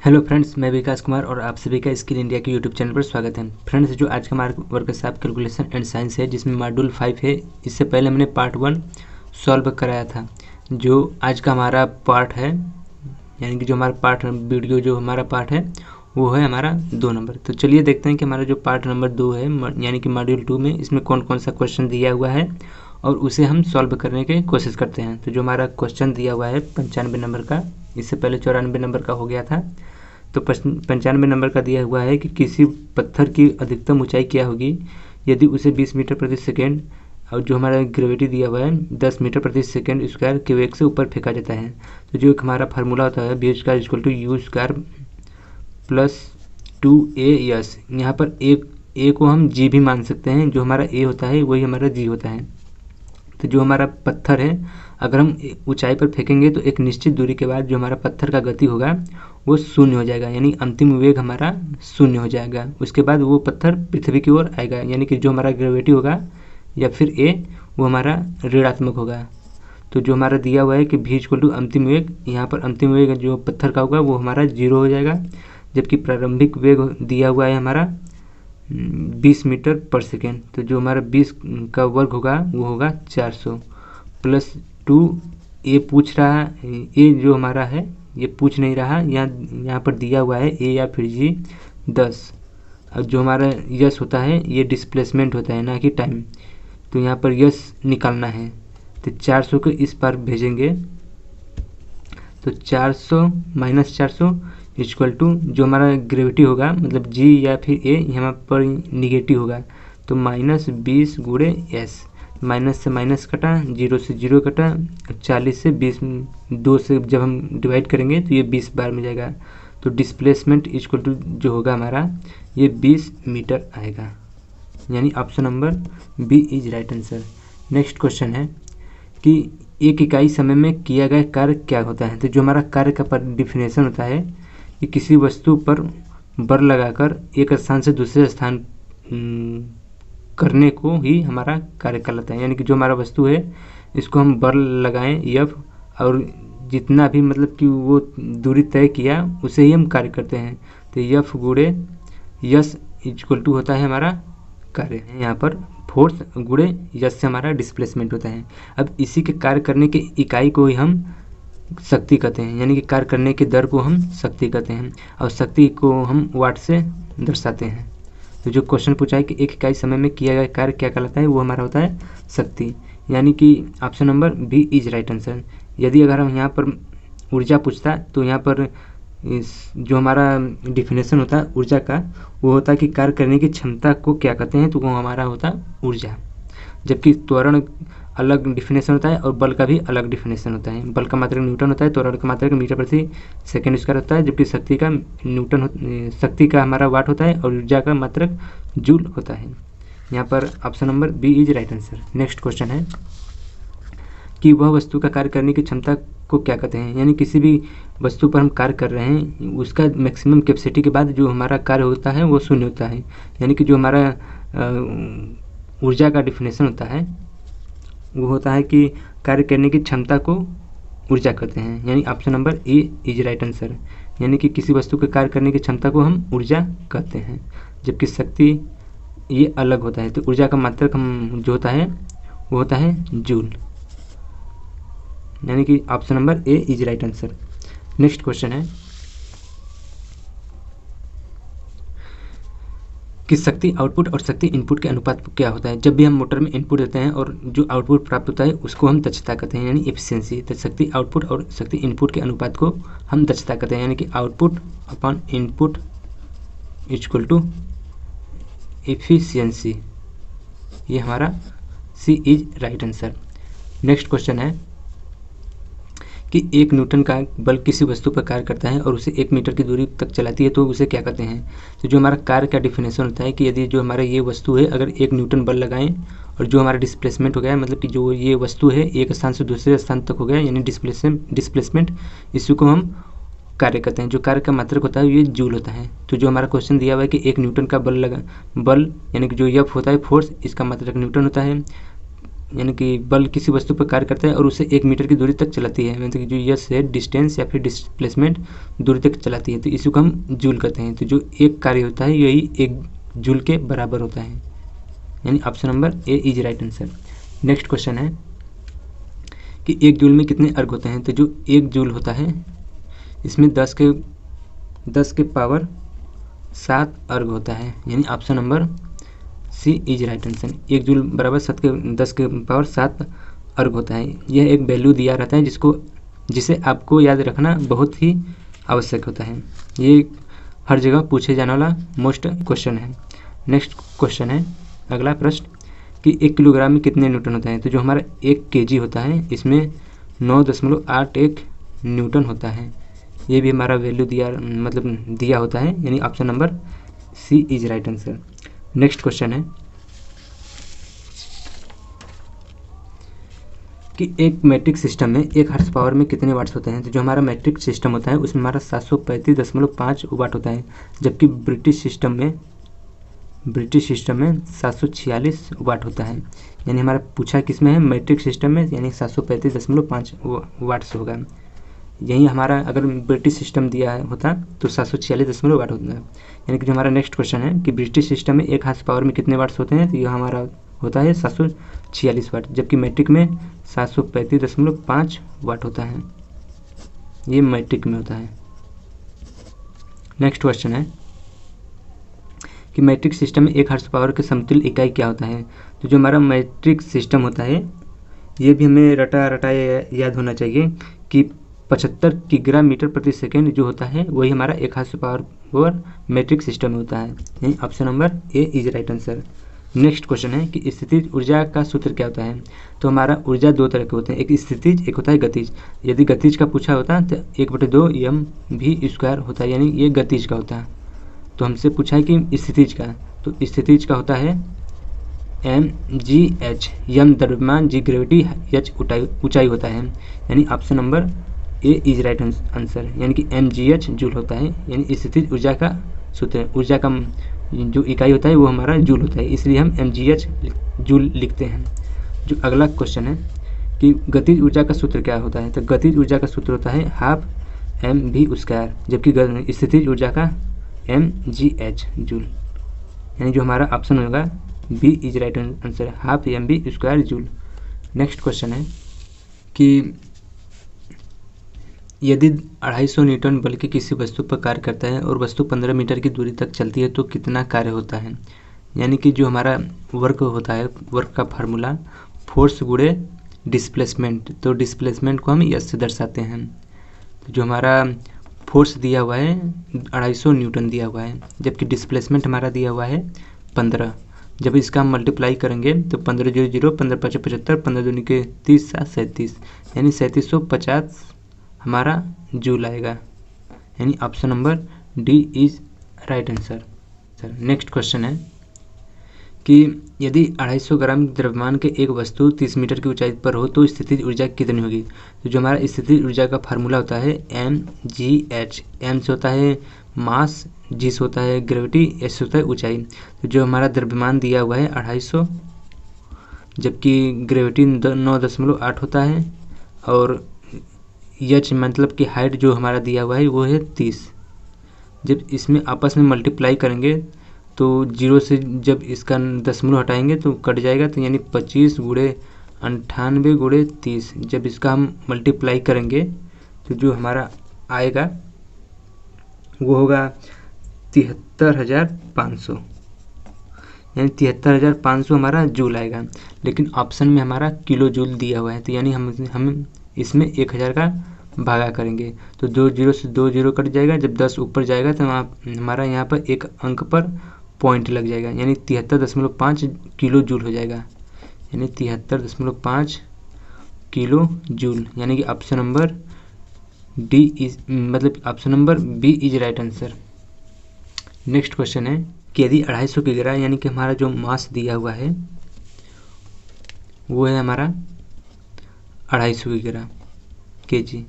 Hello friends, मैं विकास कुमार और आप सभी का स्किल इंडिया के यूट्यूब चैनल पर स्वागत है। फ्रेंड्स, जो आज का हमारा वर्कशॉप कैलकुलेशन एंड साइंस है, जिसमें मॉड्यूल 5 है। इससे पहले मैंने पार्ट 1 सॉल्व कराया था। जो आज का हमारा पार्ट है, यानी कि जो हमारा पार्ट वीडियो जो हमारा पार्ट है वो है हमारा 2 नंबर। तो चलिए देखते हैं कि हमारा जो पार्ट नंबर 2 है, यानी कि मॉड्यूल 2 में इसमें कौन कौन सा क्वेश्चन दिया हुआ है और उसे हम सॉल्व करने की कोशिश करते हैं। तो जो हमारा क्वेश्चन दिया हुआ है 95 नंबर का, इससे पहले 94 नंबर का हो गया था। तो 95 नंबर का दिया हुआ है कि किसी पत्थर की अधिकतम ऊंचाई क्या होगी यदि उसे 20 मीटर प्रति सेकेंड और जो हमारा ग्रेविटी दिया हुआ है 10 मीटर प्रति सेकेंड स्क्वायर के वेग से ऊपर फेंका जाता है। तो जो एक हमारा फार्मूला होता है v square equal to u square plus 2a yes. यहाँ पर ए को हम जी भी मान सकते हैं। जो हमारा ए होता है वही हमारा जी होता है। तो जो हमारा पत्थर है, अगर हम ऊंचाई पर फेंकेंगे तो एक निश्चित दूरी के बाद जो हमारा पत्थर का गति होगा वो शून्य हो जाएगा, यानी अंतिम वेग हमारा शून्य हो जाएगा। उसके बाद वो पत्थर पृथ्वी की ओर आएगा, यानी कि जो हमारा ग्रेविटी होगा या फिर ए वो हमारा ऋणात्मक होगा। तो जो हमारा दिया हुआ है कि भी इक्वल टू अंतिम वेग, यहाँ पर अंतिम वेग जो पत्थर का होगा वो हमारा 0 हो जाएगा, जबकि प्रारंभिक वेग दिया हुआ है हमारा 20 मीटर पर सेकेंड। तो जो हमारा 20 का वर्ग होगा वो होगा 400 प्लस 2 ए पूछ रहा है, ए जो हमारा है ये पूछ नहीं रहा, यहाँ पर दिया हुआ है ए या फिर जी 10। और जो हमारा यस होता है ये डिस्प्लेसमेंट होता है ना कि टाइम। तो यहाँ पर यस निकालना है, तो 400 को इस पार भेजेंगे तो 400 माइनस 400 इक्वल टू जो हमारा ग्रेविटी होगा मतलब जी या फिर ए यहाँ पर निगेटिव होगा, तो माइनस 20 गुणे एस। माइनस से माइनस कटा, 0 से 0 कटा, 40 से 20 2 से जब हम डिवाइड करेंगे तो ये 20 बार में जाएगा। तो डिस्प्लेसमेंट इक्वल टू जो होगा हमारा ये 20 मीटर आएगा, यानी option number B is right answer. Next question है कि एक इकाई समय में किया गया कार्य क्या होता है। तो जो हमारा कार्य का डिफिनेशन होता है कि किसी वस्तु पर बल लगाकर एक स्थान से दूसरे स्थान करने को ही हमारा कार्य कहलाता है। यानी कि जो हमारा वस्तु है इसको हम बल लगाएं यफ, और जितना भी मतलब कि वो दूरी तय किया उसे ही हम कार्य करते हैं। तो यफ गुणे यस इक्वल टू होता है हमारा कार्य। यहाँ पर फोर्स गुणे यस से हमारा डिस्प्लेसमेंट होता है। अब इसी के कार्य करने की इकाई को ही हम शक्ति कहते हैं, यानी कि कार्य करने की दर को हम शक्ति कहते हैं, और शक्ति को हम वाट से दर्शाते हैं। तो जो क्वेश्चन पूछा है कि एक इकाई समय में किया गया कार्य क्या कहलाता है, वो हमारा होता है शक्ति, यानी कि option number B is right answer. यदि अगर हम यहाँ पर ऊर्जा पूछता तो यहाँ पर जो हमारा डिफिनेशन होता है ऊर्जा का वो होता है कि कार्य करने की क्षमता को क्या कहते हैं, तो वो हमारा होता है ऊर्जा। जबकि त्वरण अलग डिफिनेशन होता है और बल का भी अलग डिफिनेशन होता है। बल का मात्रक न्यूटन होता है, त्वरण का मात्रक मीटर प्रति सेकेंड स्क्वायर होता है, जबकि शक्ति का हमारा वाट होता है और ऊर्जा का मात्रक जूल होता है। यहाँ पर option number B is right answer. Next question है कि वह वस्तु का कार्य करने की क्षमता को क्या कहते हैं। यानी किसी भी वस्तु पर हम कार्य कर रहे हैं उसका मैक्सिमम कैपेसिटी के बाद जो हमारा कार्य होता है वो शून्य होता है। यानी कि जो हमारा ऊर्जा का डिफिनेशन होता है वो होता है कि कार्य करने की क्षमता को ऊर्जा कहते हैं, यानी option number A is right answer. यानी कि किसी वस्तु के कार्य करने की क्षमता को हम ऊर्जा कहते हैं, जबकि शक्ति ये अलग होता है। तो ऊर्जा का मात्रक हम जो होता है वो होता है जूल, यानी कि option number A is right answer. Next question है कि शक्ति आउटपुट और शक्ति इनपुट के अनुपात क्या होता है। जब भी हम मोटर में इनपुट देते हैं और जो आउटपुट प्राप्त होता है उसको हम दक्षता कहते हैं, यानी एफिशिएंसी। तो शक्ति आउटपुट और शक्ति इनपुट के अनुपात को हम दक्षता कहते हैं, यानी कि output upon input equal to efficiency. ये हमारा C is right answer. Next question है कि 1 न्यूटन का बल किसी वस्तु पर कार्य करता है और उसे 1 मीटर की दूरी तक चलाती है, तो उसे क्या कहते हैं। तो जो हमारा कार्य का डिफिनेशन होता है कि यदि जो हमारा ये वस्तु है अगर 1 न्यूटन बल लगाएं और जो हमारा डिस्प्लेसमेंट हो गया, मतलब कि जो ये वस्तु है एक स्थान से दूसरे स्थान तक हो गया, यानी डिस्प्लेसमेंट, इसी को हम कार्य कहते हैं। जो कार्य का मात्रक होता है ये जूल होता है। तो जो हमारा क्वेश्चन दिया हुआ है कि 1 न्यूटन का बल यानी कि जो एफ होता है फोर्स, इसका मात्रक न्यूटन होता है। यानी कि बल किसी वस्तु पर कार्य करता है और उसे 1 मीटर की दूरी तक चलाती है, मतलब कि जो यस है डिस्टेंस या फिर डिस्प्लेसमेंट दूरी तक चलाती है, तो इसी को हम जूल कहते हैं। तो जो एक कार्य होता है यही 1 जूल के बराबर होता है, यानी option number A is right answer. Next question है कि 1 जूल में कितने अर्घ होते हैं। तो जो 1 जूल होता है इसमें 10 के पावर 7 अर्घ होता है, यानी option number C is right answer. 1 joule बराबर 10 के पावर 7 अर्घ होता है। यह एक वैल्यू दिया रहता है जिसे आपको याद रखना बहुत ही आवश्यक होता है। ये हर जगह पूछे जाने वाला मोस्ट क्वेश्चन है। नेक्स्ट क्वेश्चन है अगला प्रश्न कि 1 किलोग्राम में कितने न्यूटन होता है। तो जो हमारा 1 केजी होता है इसमें 9.81 न्यूटन होता है। ये भी हमारा वैल्यू दिया होता है, यानी option number C is right answer. Next question है कि एक मैट्रिक सिस्टम में 1 हॉर्स पावर में कितने वाट्स होते हैं। तो जो हमारा मैट्रिक सिस्टम होता है उसमें हमारा 735.5 वाट होता है, जबकि ब्रिटिश सिस्टम में 746 वाट होता है। यानी हमारा पूछा किस में है, मैट्रिक सिस्टम में, यानी 735.5 वाट्स होगा। यही हमारा अगर ब्रिटिश सिस्टम दिया होता तो 746 वाट होता है। यानी कि जो हमारा नेक्स्ट क्वेश्चन है कि ब्रिटिश सिस्टम में 1 हॉर्स पावर में कितने वाट्स होते हैं, तो यह हमारा होता है 746 वाट, जबकि मैट्रिक में 735.5 वाट होता है। ये मैट्रिक में होता है। नेक्स्ट क्वेश्चन है कि मैट्रिक सिस्टम में 1 हॉर्स पावर के समतुल्य इकाई क्या होता है। तो जो हमारा मैट्रिक सिस्टम होता है ये भी हमें रटा याद होना चाहिए कि 75 किग्रा मीटर प्रति सेकेंड जो होता है वही हमारा 1 हॉर्स पावर मैट्रिक सिस्टम में होता है, यानी option number A is right answer. Next question है कि स्थितिज ऊर्जा का सूत्र क्या होता है। तो हमारा ऊर्जा 2 तरह के होते हैं, एक स्थितिज एक होता है गतिज। यदि गतिज का पूछा होता है तो 1/2 mv² होता है, यानी ये गतिज का होता है। तो हमसे पूछा है कि स्थितिज का, तो स्थितिज का होता है mgh, यम द्रव्यमान, जी ग्रेविटी, h ऊंचाई होता है, यानी option number A is right answer. यानी कि mgh जूल होता है, यानी स्थितिज ऊर्जा का सूत्र है। ऊर्जा का जो इकाई होता है वो हमारा जूल होता है, इसलिए हम mgh जूल लिखते हैं। जो अगला क्वेश्चन है कि गतिज ऊर्जा का सूत्र क्या होता है। तो गतिज ऊर्जा का सूत्र होता है हाफ mv², जबकि स्थितिज ऊर्जा का mgh जूल, यानी जो हमारा ऑप्शन होगा B is right answer, half mv² joule. Next question है कि यदि 250 न्यूटन बल के किसी वस्तु पर कार्य करता है और वस्तु 15 मीटर की दूरी तक चलती है तो कितना कार्य होता है। यानी कि जो हमारा वर्क होता है, वर्क का फार्मूला फोर्स गुणे डिस्प्लेसमेंट, तो डिस्प्लेसमेंट को हम एस से दर्शाते हैं। तो जो हमारा फोर्स दिया हुआ है 250 न्यूटन दिया हुआ है, जबकि डिस्प्लेसमेंट हमारा दिया हुआ है 15। जब इसका हम मल्टीप्लाई करेंगे तो 15 0 0 15 5 75, 15 दूनी के 30 7 37, यानी 3750 हमारा जूल आएगा, यानी option number D is right answer. Next question है कि यदि 250 ग्राम द्रव्यमान के एक वस्तु 30 मीटर की ऊंचाई पर हो तो स्थितिज ऊर्जा कितनी होगी। तो जो हमारा स्थितिज ऊर्जा का फार्मूला होता है mgh, m से होता है मास, g से होता है ग्रेविटी, h से होता है ऊंचाई। तो जो हमारा द्रव्यमान दिया हुआ है 250, जबकि ग्रेविटी 9.8 होता है, और h मतलब कि हाइट जो हमारा दिया हुआ है वो है 30। जब इसमें आपस में मल्टीप्लाई करेंगे तो 0 से जब इसका दशमलव हटाएंगे तो कट जाएगा, तो यानी 25 गुणे 98 गुणे 30। जब इसका हम मल्टीप्लाई करेंगे तो जो हमारा आएगा वो होगा 73,500, यानी 73,500 हमारा जूल आएगा। लेकिन ऑप्शन में हमारा किलो जूल दिया हुआ है, तो यानी हम इसमें 1000 का भागा करेंगे तो 2 0 से 2 0 कट जाएगा। जब 10 ऊपर जाएगा तो हमारा यहाँ पर एक अंक पर पॉइंट लग जाएगा, यानी 73.5 किलो जूल हो जाएगा, यानी 73.5 किलो जूल, यानी कि option number D is option number B is right answer. Next question है कि यदि 250 किग्रा, यानी कि हमारा जो मास दिया हुआ है वो है हमारा 250 किग्रा kg,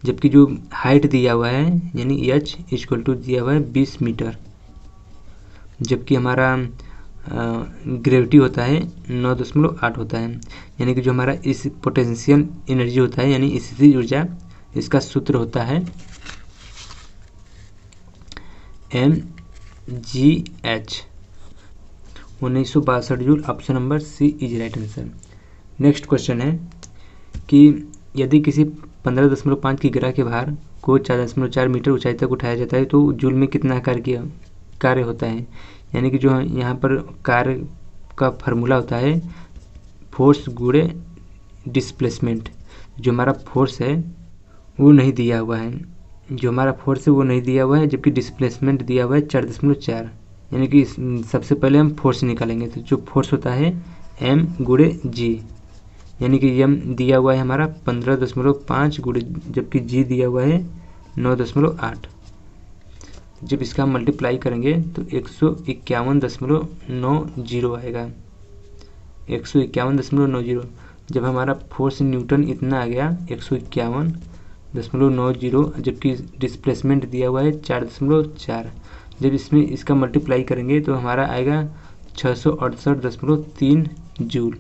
जबकि जो हाइट दिया हुआ है यानी h इक्वल टू दिया हुआ है 20 मीटर, जबकि हमारा ग्रेविटी होता है 9.8 होता है। यानी कि जो हमारा इस पोटेंशियल एनर्जी होता है यानी स्थितिज ऊर्जा, इसका सूत्र होता है mgh 1962 joule. Option number C is right answer. Next question है कि यदि किसी 15.5 की ग्रह के भार को 4.4 मीटर ऊंचाई तक उठाया जाता है तो जूल में कितना आकार किया कार्य होता है। यानी कि जो यहाँ पर कार्य का फार्मूला होता है फोर्स गुणे डिस्प्लेसमेंट। जो हमारा फोर्स है वो नहीं दिया हुआ है, जो हमारा फोर्स है वो नहीं दिया हुआ है, जबकि डिस्प्लेसमेंट दिया हुआ है 4.4। यानी कि सबसे पहले हम फोर्स निकालेंगे, तो जो फोर्स होता है m गुणे g। यानी कि m दिया हुआ है हमारा 15.5 गुणे, जबकि g दिया हुआ है 9.8। जब इसका मल्टीप्लाई करेंगे तो 151.90 आएगा, 151.90। जब हमारा फोर्स न्यूटन इतना आ गया 151.90, जबकि डिस्प्लेसमेंट दिया हुआ है 4.4। जब इसमें इसका मल्टीप्लाई करेंगे तो हमारा आएगा 668.36 जूल।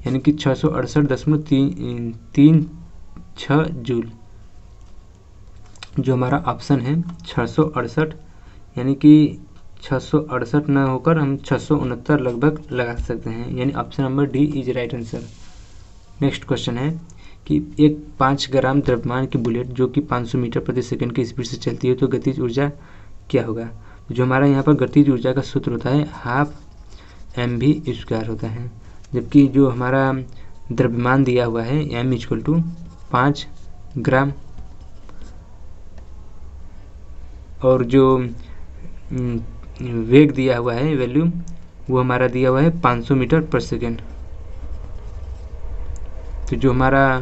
यानी कि 668.36 जूल। जो हमारा ऑप्शन है 668, यानी कि 668 न होकर हम 669 लगभग लगा सकते हैं, यानी option number D is right answer. Next question है कि एक 5 ग्राम द्रव्यमान की बुलेट जो कि 500 मीटर प्रति सेकंड की स्पीड से चलती है तो गतिज ऊर्जा क्या होगा। जो हमारा यहाँ पर गतिज ऊर्जा का सूत्र होता है हाफ mv² होता है, जबकि जो हमारा द्रव्यमान दिया हुआ है m = 5 ग्राम, और जो वेग दिया हुआ है वैल्यू वो हमारा दिया हुआ है 500 मीटर पर सेकेंड। तो जो हमारा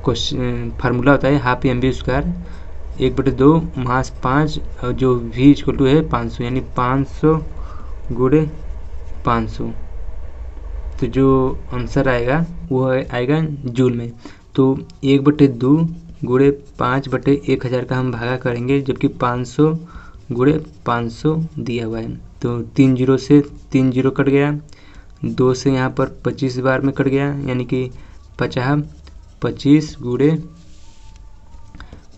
क्वेश्चन फार्मूला होता है हाफ mv², 1/2 मास 5 और जो v = है 500, यानी 500 गुणे 500। तो जो आंसर आएगा वो आएगा जूल में। तो 1/2 गुणे 5/1000 का हम भागा करेंगे, जबकि 500 गुणे 500 दिया हुआ है। तो 3 जीरो से 3 जीरो कट गया, 2 से यहाँ पर 25 बार में कट गया, यानी कि 25 गुणे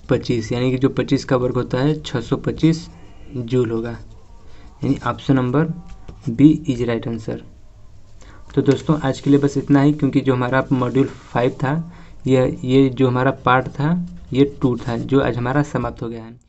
25, यानी कि जो 25 का वर्ग होता है 625 जूल होगा। यानी option number B is right answer. तो दोस्तों आज के लिए बस इतना ही, क्योंकि जो हमारा मॉड्यूल 5 था ये जो हमारा पार्ट था ये 2 था, जो आज हमारा समाप्त हो गया है।